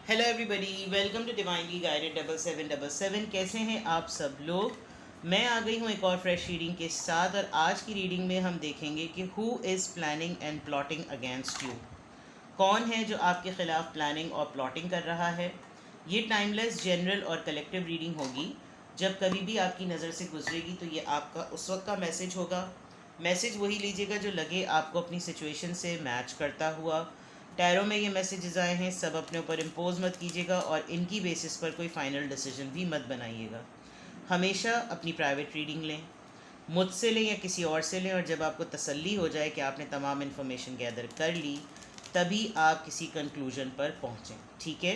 Hello everybody, welcome to divinely guided 7777। कैसे हैं आप सब लोग। मैं आ गई हूँ एक और फ्रेश रीडिंग के साथ, और आज की रीडिंग में हम देखेंगे कि who is planning and plotting against you. कौन है जो आपके ख़िलाफ़ प्लानिंग और प्लॉटिंग कर रहा है। ये टाइमलेस, जनरल और कलेक्टिव रीडिंग होगी। जब कभी भी आपकी नज़र से गुजरेगी तो ये आपका उस वक्त का मैसेज होगा। मैसेज वही लीजिएगा जो लगे आपको अपनी सिचुएशन से मैच करता हुआ। टैरो में ये मैसेजेस आए हैं, सब अपने ऊपर इम्पोज मत कीजिएगा और इनकी बेसिस पर कोई फ़ाइनल डिसीजन भी मत बनाइएगा। हमेशा अपनी प्राइवेट रीडिंग लें, मुझसे लें या किसी और से लें, और जब आपको तसल्ली हो जाए कि आपने तमाम इन्फॉर्मेशन गैदर कर ली तभी आप किसी कंक्लूजन पर पहुँचें, ठीक है।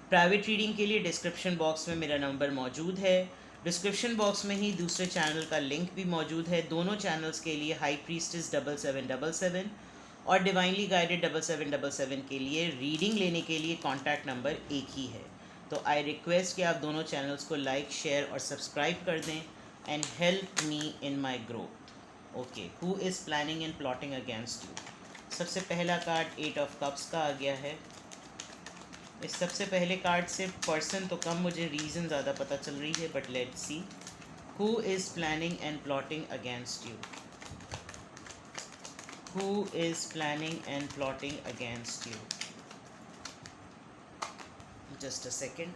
प्राइवेट रीडिंग के लिए डिस्क्रिप्शन बॉक्स में मेरा नंबर मौजूद है। डिस्क्रिप्शन बॉक्स में ही दूसरे चैनल का लिंक भी मौजूद है। दोनों चैनल्स के लिए हाई प्रीस्टिस 7777 और डिवाइनली गाइडेड 7777 के लिए रीडिंग लेने के लिए कॉन्टैक्ट नंबर एक ही है। तो आई रिक्वेस्ट कि आप दोनों चैनल्स को लाइक, शेयर और सब्सक्राइब कर दें and help me in my growth. Okay, who is planning and plotting against you. सबसे पहला कार्ड 8 ऑफ कप्स का आ गया है। इस सबसे पहले कार्ड से पर्सन तो कम, मुझे रीज़न ज़्यादा पता चल रही है, but let's see who is planning and plotting against you. Who is planning and plotting against you? Just a second.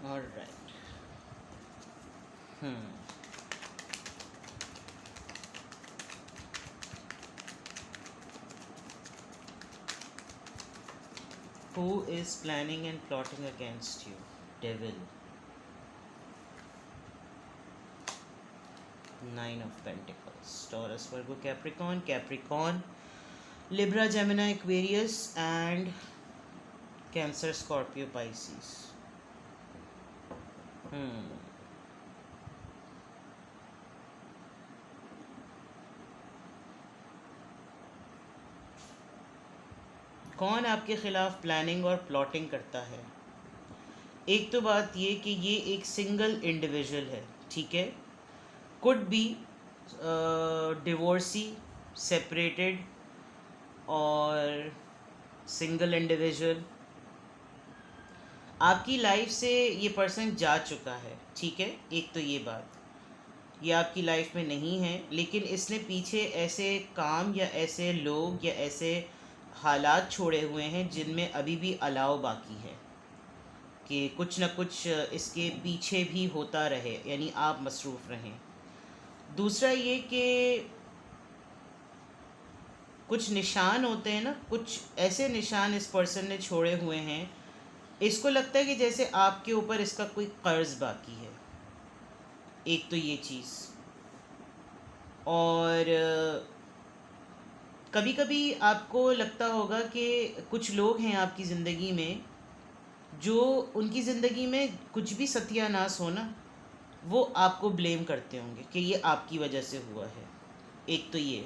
All right. Who is planning and plotting against you? Devil. 9 of Pentacles. Taurus, Virgo, Capricorn. Capricorn, Libra, Gemini, Aquarius and Cancer, Scorpio, Pisces. कौन आपके ख़िलाफ़ planning और plotting करता है। एक तो बात ये कि ये एक सिंगल इंडिविजुअल है, ठीक है। कुड बी डिवोर्सी, सेपरेटेड और सिंगल इंडिविजुअल। आपकी लाइफ से ये पर्सन जा चुका है, ठीक है। एक तो ये बात, ये आपकी लाइफ में नहीं है, लेकिन इसने पीछे ऐसे काम या ऐसे लोग या ऐसे हालात छोड़े हुए हैं जिनमें अभी भी अलाव बाकी है कि कुछ न कुछ इसके पीछे भी होता रहे, यानी आप मसरूफ़ रहें। दूसरा ये कि कुछ निशान होते हैं ना, कुछ ऐसे निशान इस पर्सन ने छोड़े हुए हैं, इसको लगता है कि जैसे आपके ऊपर इसका कोई कर्ज बाकी है। एक तो ये चीज़, और कभी कभी आपको लगता होगा कि कुछ लोग हैं आपकी ज़िंदगी में जो उनकी ज़िंदगी में कुछ भी सत्यानाश हो ना, वो आपको ब्लेम करते होंगे कि ये आपकी वजह से हुआ है। एक तो ये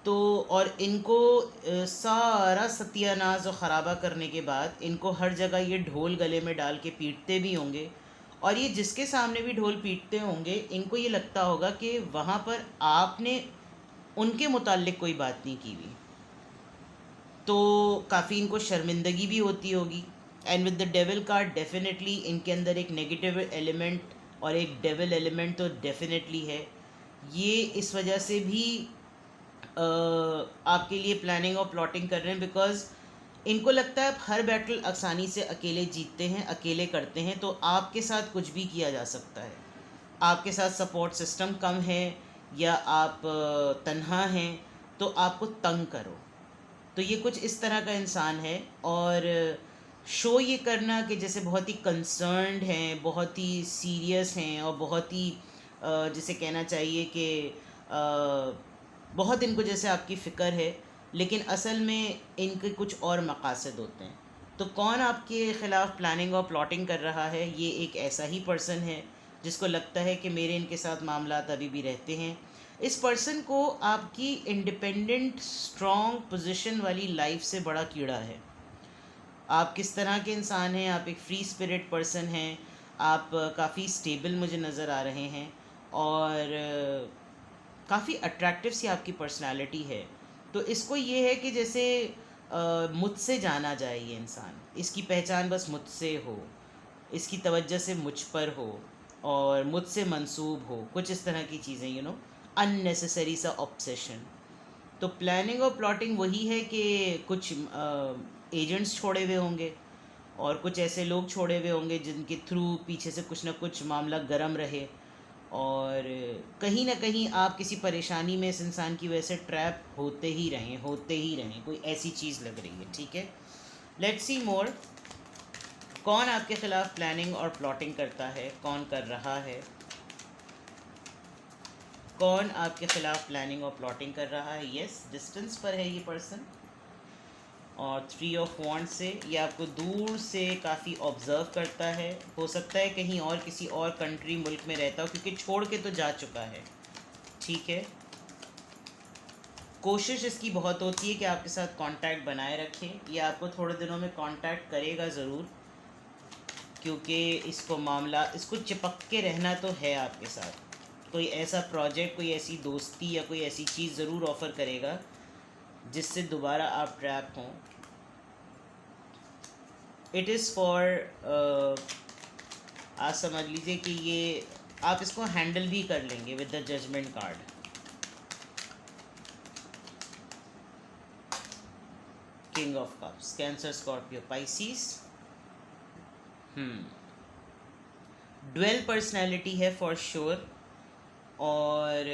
तो, और इनको सारा सत्यानाश और ख़राबा करने के बाद इनको हर जगह ये ढोल गले में डाल के पीटते भी होंगे, और ये जिसके सामने भी ढोल पीटते होंगे इनको ये लगता होगा कि वहाँ पर आपने उनके मुताल्लिक कोई बात नहीं की हुई, तो काफ़ी इनको शर्मिंदगी भी होती होगी। And with the devil card, definitely इनके अंदर एक नेगेटिव एलिमेंट और एक डेविल एलिमेंट तो डेफिनेटली है। ये इस वजह से भी आपके लिए प्लानिंग और प्लॉटिंग कर रहे हैं, बिकॉज़ इनको लगता है आप हर बैटल आसानी से अकेले जीतते हैं, अकेले करते हैं, तो आपके साथ कुछ भी किया जा सकता है। आपके साथ सपोर्ट सिस्टम कम है या आप तन्हा हैं तो आपको तंग करो, तो ये कुछ इस तरह का इंसान है। और शो ये करना कि जैसे बहुत ही कंसर्न्ड हैं, बहुत ही सीरियस हैं, और बहुत ही जिसे कहना चाहिए कि बहुत इनको जैसे आपकी फ़िक्र है, लेकिन असल में इनके कुछ और मकासद होते हैं। तो कौन आपके ख़िलाफ़ प्लानिंग और प्लॉटिंग कर रहा है, ये एक ऐसा ही पर्सन है जिसको लगता है कि मेरे इनके साथ मामलात अभी भी रहते हैं। इस पर्सन को आपकी इंडिपेंडेंट स्ट्रॉन्ग पोजीशन वाली लाइफ से बड़ा कीड़ा है। आप किस तरह के इंसान हैं, आप एक फ्री स्पिरिट पर्सन हैं, आप काफ़ी स्टेबल मुझे नज़र आ रहे हैं, और काफ़ी अट्रैक्टिव सी आपकी पर्सनालिटी है। तो इसको ये है कि जैसे मुझसे जाना जाए, ये इंसान, इसकी पहचान बस मुझसे हो, इसकी तवज्जो से मुझ पर हो और मुझसे मंसूब हो, कुछ इस तरह की चीज़ें, अननेसेसरी सा ऑब्सेशन। तो प्लानिंग और प्लॉटिंग वही है कि कुछ एजेंट्स छोड़े हुए होंगे और कुछ ऐसे लोग छोड़े हुए होंगे जिनके थ्रू पीछे से कुछ ना कुछ मामला गर्म रहे, और कहीं ना कहीं आप किसी परेशानी में इस इंसान की वजह से ट्रैप होते ही रहें, कोई ऐसी चीज़ लग रही है। ठीक है, लेट्स सी मोर। कौन आपके ख़िलाफ़ प्लानिंग और प्लॉटिंग करता है, कौन कर रहा है? कौन आपके ख़िलाफ़ प्लानिंग और प्लॉटिंग कर रहा है? यस, डिस्टेंस पर है ये पर्सन, और 3 ऑफ वॉन्ड्स से ये आपको दूर से काफ़ी ऑब्ज़र्व करता है। हो सकता है कहीं और किसी और कंट्री, मुल्क में रहता हो, क्योंकि छोड़ के तो जा चुका है। ठीक है, कोशिश इसकी बहुत होती है कि आपके साथ कांटेक्ट बनाए रखे। ये आपको थोड़े दिनों में कांटेक्ट करेगा ज़रूर, क्योंकि इसको चिपक के रहना तो है आपके साथ। कोई ऐसा प्रोजेक्ट, कोई ऐसी दोस्ती या कोई ऐसी चीज़ ज़रूर ऑफ़र करेगा जिससे दोबारा आप ट्रैप हों। इट इज़ फॉर, आप समझ लीजिए कि ये आप इसको हैंडल भी कर लेंगे with the judgement card. King of cups, Cancer, Scorpio, Pisces. Dual personality है फॉर श्योर, और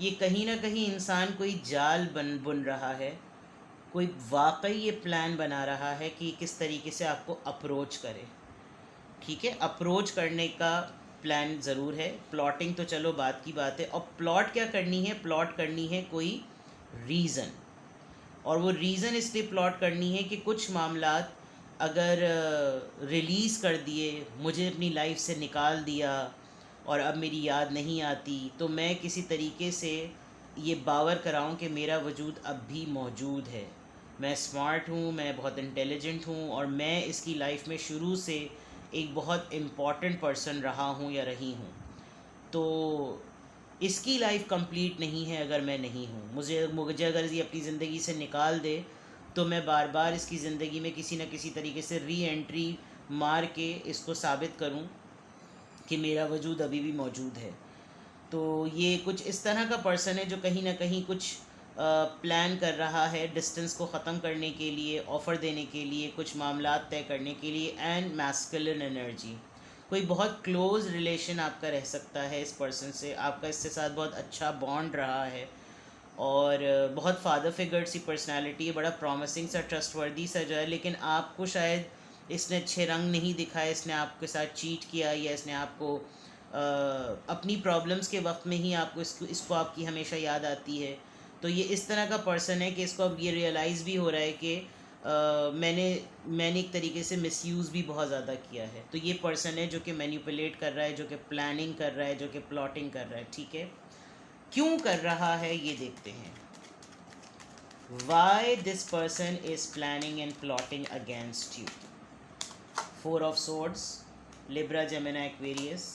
ये कहीं ना कहीं इंसान कोई जाल बुन रहा है, कोई वाकई ये प्लान बना रहा है कि किस तरीके से आपको अप्रोच करे। ठीक है, अप्रोच करने का प्लान ज़रूर है। प्लॉटिंग तो चलो बात की बात है। और प्लॉट क्या करनी है? प्लॉट करनी है कोई रीज़न, और वो रीज़न इसलिए प्लॉट करनी है कि कुछ मामलात अगर रिलीज़ कर दिए, मुझे अपनी लाइफ से निकाल दिया और अब मेरी याद नहीं आती, तो मैं किसी तरीके से ये बावर कराऊं कि मेरा वजूद अब भी मौजूद है, मैं स्मार्ट हूँ, मैं बहुत इंटेलिजेंट हूँ, और मैं इसकी लाइफ में शुरू से एक बहुत इम्पॉर्टेंट पर्सन रहा हूँ या रही हूँ। तो इसकी लाइफ कंप्लीट नहीं है अगर मैं नहीं हूँ। मुझे अगर ये अपनी ज़िंदगी से निकाल दे तो मैं बार बार इसकी ज़िंदगी में किसी न किसी तरीके से री एंट्री मार के इसको साबित करूँ कि मेरा वजूद अभी भी मौजूद है। तो ये कुछ इस तरह का पर्सन है जो कहीं ना कहीं कुछ प्लान कर रहा है डिस्टेंस को ख़त्म करने के लिए, ऑफ़र देने के लिए, कुछ मामलात तय करने के लिए। एंड मैस्कुलिन एनर्जी, कोई बहुत क्लोज़ रिलेशन आपका रह सकता है इस पर्सन से, आपका इसके साथ बहुत अच्छा बॉन्ड रहा है, और बहुत फादर फिगर सी पर्सनालिटी है, बड़ा प्रॉमिसिंग सा, ट्रस्टवर्दी सा जो है। लेकिन आपको शायद इसने अच्छे रंग नहीं दिखाए, इसने आपके साथ चीट किया, या इसने आपको अपनी प्रॉब्लम्स के वक्त में ही आपको इसको आपकी हमेशा याद आती है। तो ये इस तरह का पर्सन है कि इसको अब ये रियलाइज़ भी हो रहा है कि मैंने एक तरीके से मिसयूज़ भी बहुत ज़्यादा किया है। तो ये पर्सन है जो कि मैनिपुलेट कर रहा है, जो कि प्लानिंग कर रहा है, जो कि प्लॉटिंग कर रहा है। ठीक है, क्यों कर रहा है ये देखते हैं। Why this person is planning and plotting against you? 4 of Swords, Libra, Gemini, Aquarius.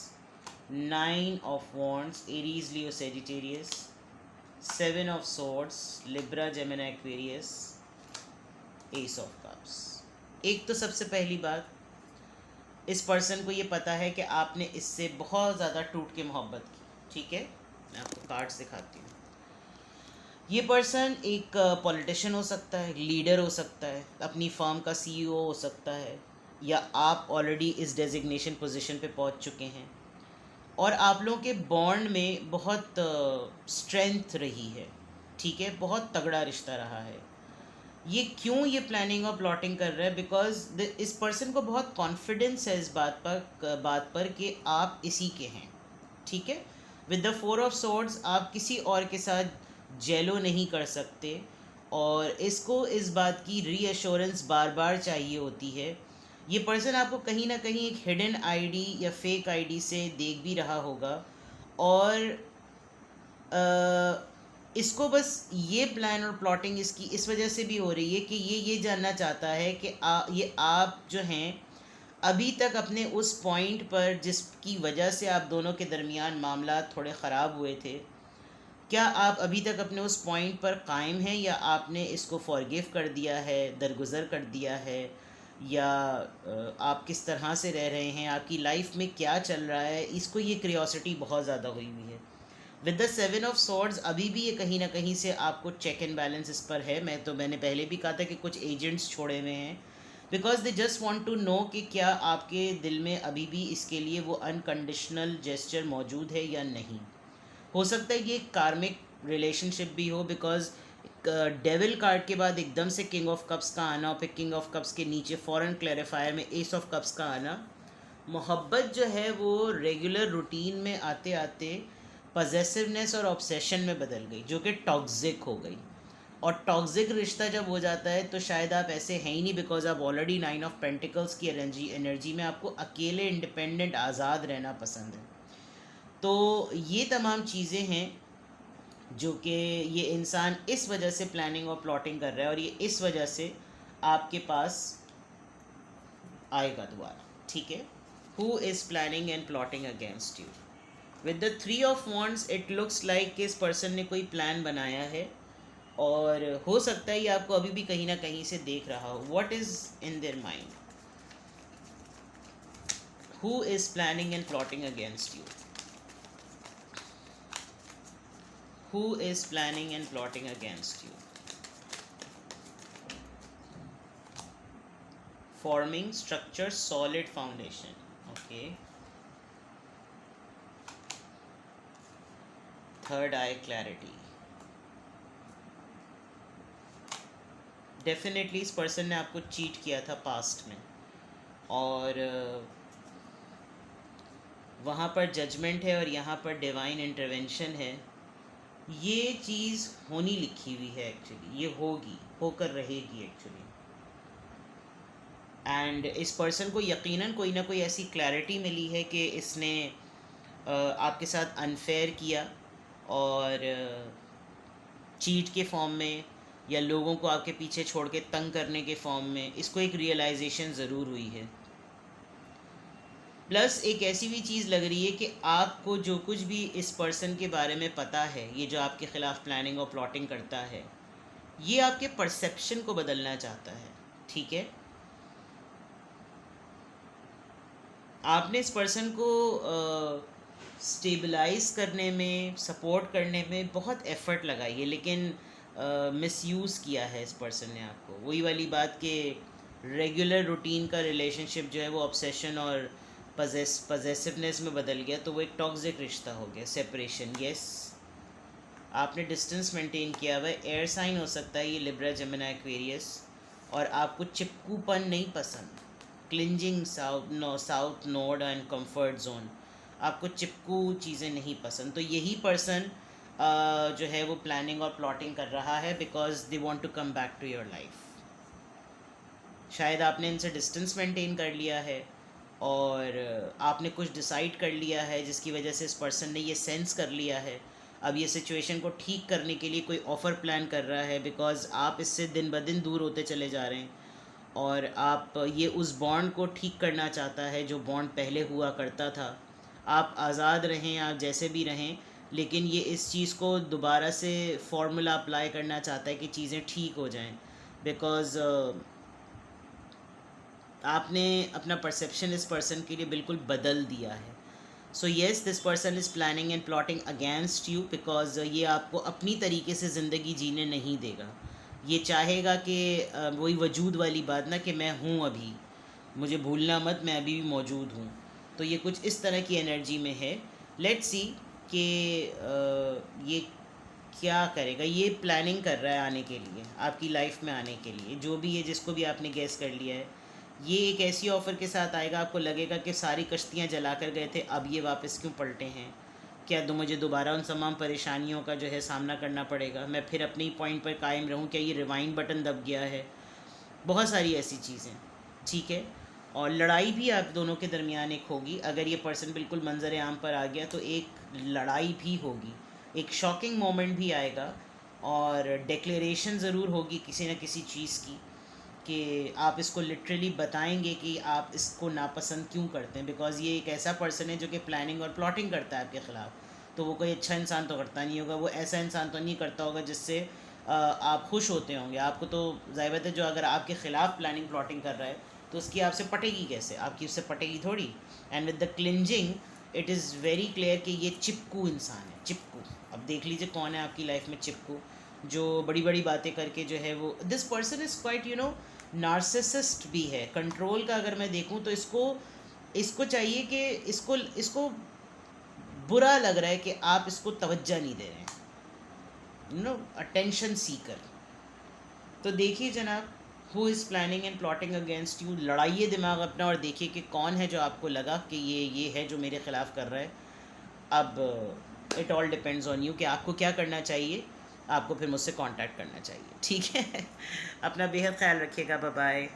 9 of Wands, Aries, Leo, Sagittarius. 7 of Swords, Libra, Gemini, Aquarius. Ace of Cups. एक तो सबसे पहली बात, इस पर्सन को ये पता है कि आपने इससे बहुत ज़्यादा टूट के मोहब्बत की। ठीक है, मैं आपको कार्ड्स दिखाती हूँ। ये पर्सन एक पॉलिटिशियन हो सकता है, लीडर हो सकता है, अपनी फर्म का सीईओ हो सकता है, या आप ऑलरेडी इस डेजिग्नेशन पोजीशन पे पहुंच चुके हैं, और आप लोगों के बॉन्ड में बहुत स्ट्रेंथ रही है। ठीक है, बहुत तगड़ा रिश्ता रहा है। ये क्यों ये प्लानिंग और प्लॉटिंग कर रहा है? बिकॉज इस पर्सन को बहुत कॉन्फिडेंस है इस बात पर कि आप इसी के हैं। ठीक है, विद द 4 ऑफ सोर्ड्स आप किसी और के साथ जेलो नहीं कर सकते, और इसको इस बात की रीअश्योरेंस बार बार चाहिए होती है। ये पर्सन आपको कहीं ना कहीं एक हिडन आईडी या फेक आईडी से देख भी रहा होगा, और इसको बस ये प्लान और प्लॉटिंग इसकी इस वजह से भी हो रही है कि ये जानना चाहता है कि ये आप जो हैं अभी तक अपने उस पॉइंट पर जिसकी वजह से आप दोनों के दरमियान मामला थोड़े ख़राब हुए थे, क्या आप अभी तक अपने उस पॉइंट पर कायम हैं, या आपने इसको फॉरगिव कर दिया है, दरगुजर कर दिया है, या आप किस तरह से रह रहे हैं, आपकी लाइफ में क्या चल रहा है, इसको ये क्रियोसिटी बहुत ज़्यादा हुई हुई है। With the seven of swords अभी भी ये कहीं ना कहीं से आपको चेक एंड बैलेंस इस पर है। मैंने पहले भी कहा था कि कुछ एजेंट्स छोड़े हुए हैं, because they just want to know कि क्या आपके दिल में अभी भी इसके लिए वो अनकंडीशनल जेस्चर मौजूद है या नहीं। हो सकता है ये एक कार्मिक रिलेशनशिप भी हो, बिकॉज डेविल कार्ड के बाद एकदम से किंग ऑफ कप्स का आना और फिर किंग ऑफ कप्स के नीचे फॉरेन क्लैरिफायर में एस ऑफ कप्स का आना, मोहब्बत जो है वो रेगुलर रूटीन में आते आते पजेसिवनेस और ऑब्सेशन में बदल गई, जो कि टॉक्सिक हो गई। और टॉक्सिक रिश्ता जब हो जाता है तो शायद आप ऐसे हैं ही नहीं, बिकॉज आप ऑलरेडी 9 ऑफ पेंटिकल्स की एनर्जी में आपको अकेले इंडिपेंडेंट आज़ाद रहना पसंद है। तो ये तमाम चीज़ें हैं जो कि ये इंसान इस वजह से प्लानिंग और प्लॉटिंग कर रहा है, और ये इस वजह से आपके पास आएगा दोबारा। ठीक है, who is planning and plotting against you. With the 3 of wands it looks like कि इस पर्सन ने कोई प्लान बनाया है, और हो सकता है ये आपको अभी भी कहीं ना कहीं से देख रहा हो। What is in their mind? Who is planning and plotting against you? Who is planning and plotting against you? Forming structure, solid foundation. Okay. Third eye clarity. Definitely इस पर्सन ने आपको चीट किया था पास्ट में, और वहाँ पर judgement है और यहाँ पर डिवाइन इंटरवेंशन है। ये चीज़ होनी लिखी हुई है एक्चुअली, ये होगी, होकर रहेगी एक्चुअली। एंड इस पर्सन को यकीनन कोई ना कोई ऐसी क्लैरिटी मिली है कि इसने आपके साथ अनफेयर किया, और चीट के फॉर्म में या लोगों को आपके पीछे छोड़ के तंग करने के फॉर्म में, इसको एक रियलाइजेशन ज़रूर हुई है। प्लस एक ऐसी भी चीज़ लग रही है कि आपको जो कुछ भी इस पर्सन के बारे में पता है, ये जो आपके ख़िलाफ़ प्लानिंग और प्लॉटिंग करता है, ये आपके परसेप्शन को बदलना चाहता है। ठीक है, आपने इस पर्सन को स्टेबलाइज करने में, सपोर्ट करने में बहुत एफ़र्ट लगाई है, लेकिन मिसयूज़ किया है इस पर्सन ने आपको। वही वाली बात कि रेगुलर रूटीन का रिलेशनशिप जो है वो ऑब्सेशन और पजेसिवनेस में बदल गया, तो वो एक टॉक्सिक रिश्ता हो गया, सेपरेशन। यस, आपने डिस्टेंस मेंटेन किया हुआ है। एयर साइन हो सकता है ये, लिब्रा, जेमिनी, एक्वेरियस, और आपको चिपकूपन नहीं पसंद, cleansing south node and comfort zone, आपको चिपकू चीज़ें नहीं पसंद। तो यही पर्सन जो है वो प्लानिंग और प्लॉटिंग कर रहा है, because they want to come back to your life. शायद आपने इनसे डिस्टेंस मेंटेन कर लिया है, और आपने कुछ डिसाइड कर लिया है जिसकी वजह से इस पर्सन ने ये सेंस कर लिया है। अब ये सिचुएशन को ठीक करने के लिए कोई ऑफ़र प्लान कर रहा है, बिकॉज़ आप इससे दिन ब दिन दूर होते चले जा रहे हैं, और आप ये उस बॉन्ड को ठीक करना चाहता है जो बॉन्ड पहले हुआ करता था। आप आज़ाद रहें, आप जैसे भी रहें, लेकिन ये इस चीज़ को दोबारा से फार्मूला अप्लाई करना चाहता है कि चीज़ें ठीक हो जाएं, बिकॉज़ आपने अपना परसेप्शन इस पर्सन के लिए बिल्कुल बदल दिया है। So yes, this person is planning and plotting against you, because ये आपको अपनी तरीके से ज़िंदगी जीने नहीं देगा। ये चाहेगा कि वही वजूद वाली बात ना, कि मैं हूँ अभी, मुझे भूलना मत, मैं अभी भी मौजूद हूँ। तो ये कुछ इस तरह की एनर्जी में है। लेट्स सी कि ये क्या करेगा। ये प्लानिंग कर रहा है आने के लिए, आपकी लाइफ में आने के लिए, जो भी है, जिसको भी आपने गेस कर लिया है। ये एक ऐसी ऑफ़र के साथ आएगा, आपको लगेगा कि सारी कश्तियाँ जला कर गए थे, अब ये वापस क्यों पलटे हैं, क्या मुझे दोबारा उन तमाम परेशानियों का जो है सामना करना पड़ेगा, मैं फिर अपने ही पॉइंट पर कायम रहूँ, क्या ये रिवाइंड बटन दब गया है, बहुत सारी ऐसी चीज़ें। ठीक है, और लड़ाई भी आप दोनों के दरमियान एक होगी। अगर ये पर्सन बिल्कुल मंजर आम पर आ गया तो एक लड़ाई भी होगी, एक शॉकिंग मोमेंट भी आएगा, और डिक्लेरेशन ज़रूर होगी किसी न किसी चीज़ की, कि आप इसको लिटरली बताएंगे कि आप इसको नापसंद क्यों करते हैं, बिकॉज़ ये एक ऐसा पर्सन है जो कि प्लानिंग और प्लॉटिंग करता है आपके ख़िलाफ़। तो वो कोई अच्छा इंसान तो करता नहीं होगा, वो ऐसा इंसान तो नहीं करता होगा जिससे आप खुश होते होंगे। आपको तो ज़ाहिर बात है जो अगर आपके ख़िलाफ़ प्लानिंग प्लॉटिंग कर रहा है तो उसकी आपसे पटेगी कैसे, आपकी उससे पटेगी थोड़ी। And with the cleansing it is very clear कि ये चिपकू इंसान है, चिपकू। अब देख लीजिए कौन है आपकी लाइफ में चिपकू, जो बड़ी बड़ी बातें करके जो है वो, this person is quite narcissist भी है। कंट्रोल का अगर मैं देखूं तो इसको चाहिए कि इसको बुरा लग रहा है कि आप इसको तवज्जो नहीं दे रहे हैं, अटेंशन सीकर। तो देखिए जनाब, who is planning and plotting against you, लड़ाइए दिमाग अपना और देखिए कि कौन है जो आपको लगा कि ये है जो मेरे ख़िलाफ़ कर रहा है। अब it all depends on you कि आपको क्या करना चाहिए। आपको फिर मुझसे कांटेक्ट करना चाहिए, ठीक है। अपना बेहद ख्याल रखिएगा, बाय बाय।